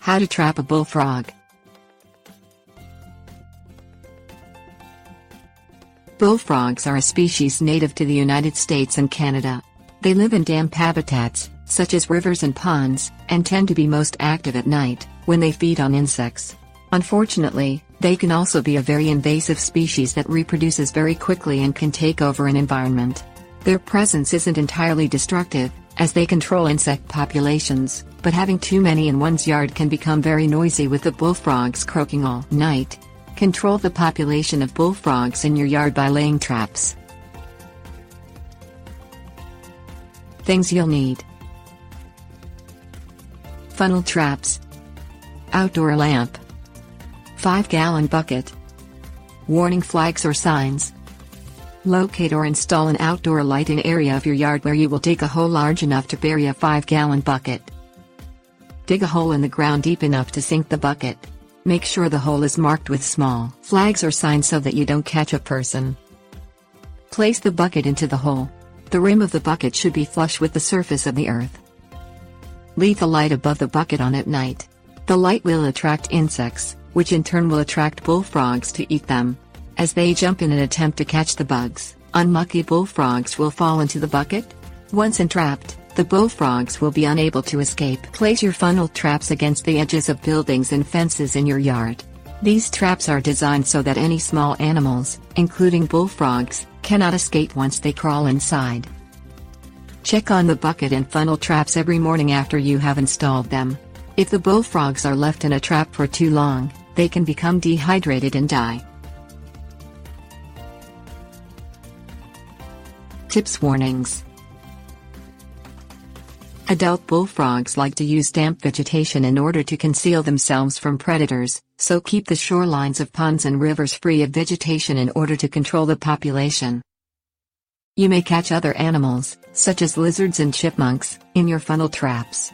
How to trap a bullfrog. Bullfrogs are a species native to the United States and Canada. They live in damp habitats, such as rivers and ponds, and tend to be most active at night, when they feed on insects. Unfortunately, they can also be a very invasive species that reproduces very quickly and can take over an environment. Their presence isn't entirely destructive, as they control insect populations, but having too many in one's yard can become very noisy, with the bullfrogs croaking all night. Control the population of bullfrogs in your yard by laying traps. Things you'll need: funnel traps, outdoor lamp, 5-gallon bucket, warning flags or signs. Locate or install an outdoor lighting area of your yard where you will dig a hole large enough to bury a 5-gallon bucket. Dig a hole in the ground deep enough to sink the bucket. Make sure the hole is marked with small flags or signs so that you don't catch a person. Place the bucket into the hole. The rim of the bucket should be flush with the surface of the earth. Leave the light above the bucket on at night. The light will attract insects, which in turn will attract bullfrogs to eat them. As they jump in an attempt to catch the bugs, unlucky bullfrogs will fall into the bucket. Once entrapped, the bullfrogs will be unable to escape. Place your funnel traps against the edges of buildings and fences in your yard. These traps are designed so that any small animals, including bullfrogs, cannot escape once they crawl inside. Check on the bucket and funnel traps every morning after you have installed them. If the bullfrogs are left in a trap for too long, they can become dehydrated and die. Tips: warnings. Adult bullfrogs like to use damp vegetation in order to conceal themselves from predators, so keep the shorelines of ponds and rivers free of vegetation in order to control the population. You may catch other animals, such as lizards and chipmunks, in your funnel traps.